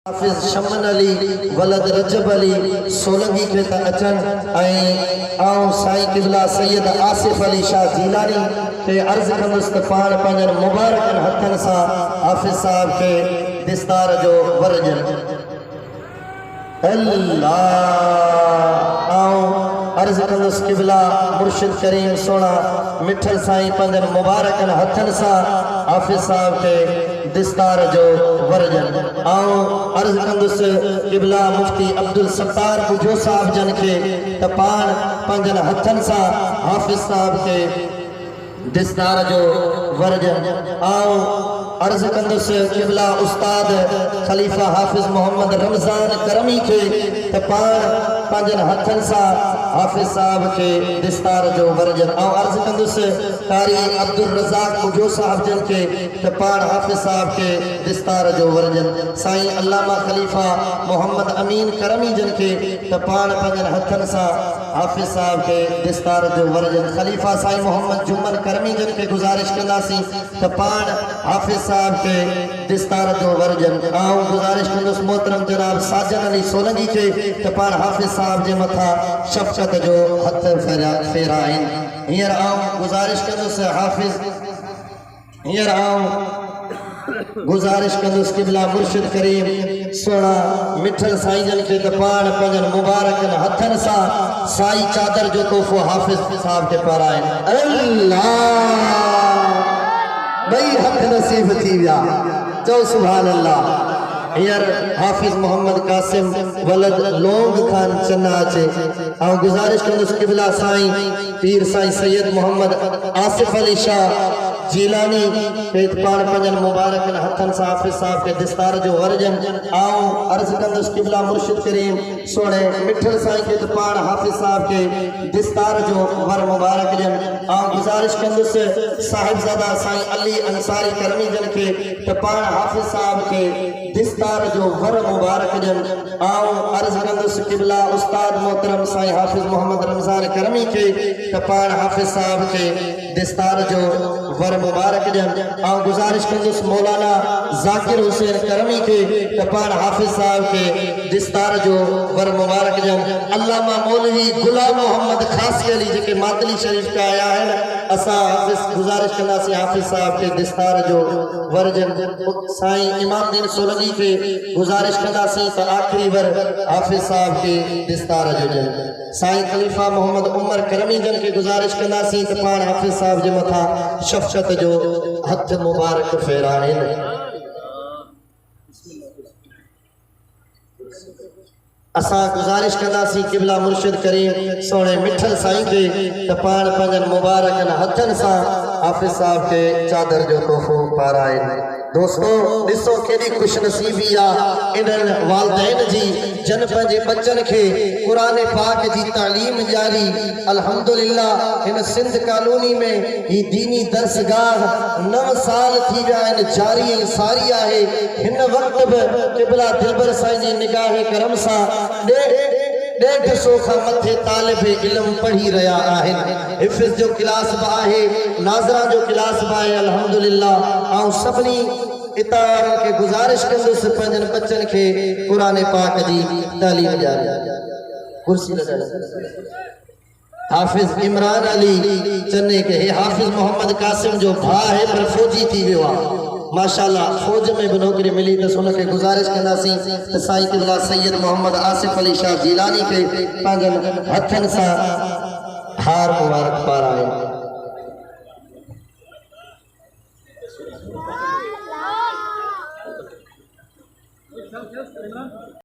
हाफिज शमन अली वलद रजब अली सोलंगी के त अचन ऐं साईं क़िबला सैयद आसिफ अली शाह जीलानी के अर्ज़ कंदुसि त पाण पंहिंजनि मुबारकनि हथनि सां हाफिज साहब के दिस्तार जो वरजन अल्लाह अर्ज़ कंदुसि क़िबला मुर्शिद करीम सोना मिठल साईं पंहिंजनि मुबारकनि हथनि सां हाफिज साहब के दिस्तार जो वरजन अर्ज़ कंदुसि क़िबला मुफ्ती अब्दुल सत्तार बुझो साहब जन के त पाण पंहिंजनि हथनि सां हाफिज साहब के दिस्तार जो वरजन अर्ज़ कंदुसि क़िबला उस्ताद खलीफ़ा हाफिज मोहम्मद रमज़ान करमी के त पाण पंहिंजनि हथनि सां हाफिज साहब के दिस्तार जो वरजन अर्ज़ कंदुसि कारी अब्दुल रज़ाक बुझो साहब जन के त पाण हाफिज साहब के दिस्तार जो वरजन साईं अल्लामा खलीफ़ा मोहम्मद अमीन करमी जन के त पाण पंहिंजनि हथनि सां हाफिज साहब के दिस्तार जो वरजन खलीफ़ा साईं मोहम्मद जुम्मन करमी जन के गुजारिश कंदासीं त पाण हाफिज साहब के दिस्तार जो वरजन गुजारिश कंदुसि मोहतरम जनाब साजन अली सोलंगी के त पाण हाफिज साहब जे मथा शफ़क़त जो हथ फेराइनि हींअर गुजारिश कंदुसि हाफिज हींअर गुजारिश कंदुसि क़िबला मुर्शिद करीम सोना मिठल साईं जन के त पाण पंहिंजनि मुबारकनि हथनि सां साई चादर जो तोहफ़ो हाफिज साहब के पाराइनि अल्लाह ॿई हथ नसीब थी विया चओ सुभान अल्लाह हींअर हाफिज मोहम्मद कासिम वलद लोंग खान चन्ना अचे गुजारिश कंदुसि क़िबला साईं पीर साईं सैयद मोहम्मद आसिफ अली शाह जीलानी के पाण पंहिंजनि मुबारकनि हथनि सां हाफिज साहब के दिस्तार जो वरजन अर्ज़ कंदुसि क़िबला मुर्शिद करीम सोने मिठल साईं के त पाण हाफिज साहब के दिस्तार जो वर मुबारक जन गुजारिश कंदुसि साहिबजादा साईं अली अंसारी करमी जन के त पाण हाफिज साहब के दिस्तार जो वर मुबारक जन अर्ज़ कंदुसि क़िबला उस्ताद मोहतरम साईं हाफिज मोहम्मद रमज़ान करमी के त पाण हाफिज साहब के दिस्तार जो वर मुबारक जन गुजारिश कंदुसि मौलाना ज़ाकिर हुसैन करमी के त पाण हाफिज साहब के दिस्तार जो वर मुबारक जन अल्लामा मौलवी गुलाम मोहम्मद खासी अली जेके मातली शरीफ का आया है असां हाफिज गुजारिश कंदासीं हाफिज साहब के दिस्तार जो वरजन साईं इमाम दीन सोलंगी के गुजारिश कंदासीं त आखिरी वर हाफिज साहब के दिस्तार जो जन साईं खलीफ़ा मोहम्मद उमर करमी जन के गुजारिश कंदासीं त पाण हाफिज साहब जे मथा शफ़क़त जो हथ मुबारक फेराइनि असां गुजारिश कंदासीं क़िबला मुर्शिद करीम सोने मिठल साईं के त पाण पंहिंजनि मुबारकनि हथनि सां हाफिज साहब के चादर जो तोहफ़ो पाराइनि दोस्तों ॾिसो केॾी खुशनसीबी आहे इन्हनि वालदैन जी जन पंहिंजे बच्चन के क़ुरान पाक जी तालीम जारी अल्हम्दुलिल्लाह हिन सिंध कॉलोनी में ही दीनी दर्सगाह 9 साल थी विया आहिनि जारी ऐं सारी आहे हिन वक़्त बि क़िबला दिलबर साईं जी निगाह करम सां 150 खां मथे तालिब इल्म पढ़ी रहा आहिनि हिफ़्ज़ जो क्लास बि आहे नाज़रा जो क्लास बि आहे अल्हम्दुलिल्लाह सभिनी इतारनि के गुजारिश कंदुसि पंहिंजनि बच्चनि के क़ुरान पाक जी तालीम जारी कुर्सी हाफिज इमरान अली चन्ने के हाफिज मोहम्मद कासिम जो भा है पर फौजी थी वियो आहे माशाअल्लाह फौज में भी नौकरी मिली तो उनके गुजारिश कंदासीं त साईं क़िबला सैयद मोहम्मद आसिफ अली शाह जीलानी के पंहिंजनि हथनि सां हार मुबारक पाराइनि